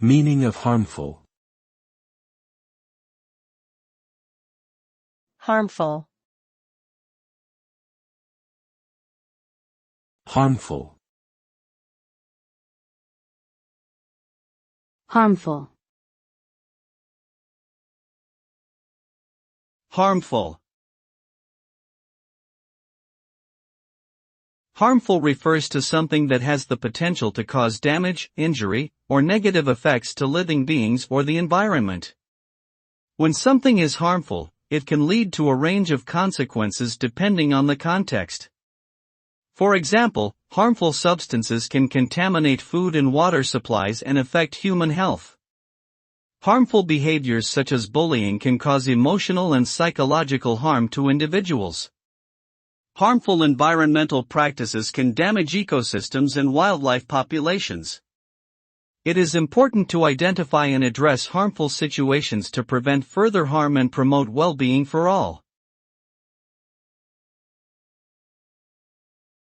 Meaning of harmful. Harmful. Harmful. Harmful. Harmful. Harmful refers to something that has the potential to cause damage, injury, or negative effects to living beings or the environment. When something is harmful, it can lead to a range of consequences depending on the context. For example, harmful substances can contaminate food and water supplies and affect human health. Harmful behaviors such as bullying can cause emotional and psychological harm to individuals. Harmful environmental practices can damage ecosystems and wildlife populations. It is important to identify and address harmful situations to prevent further harm and promote well-being for all.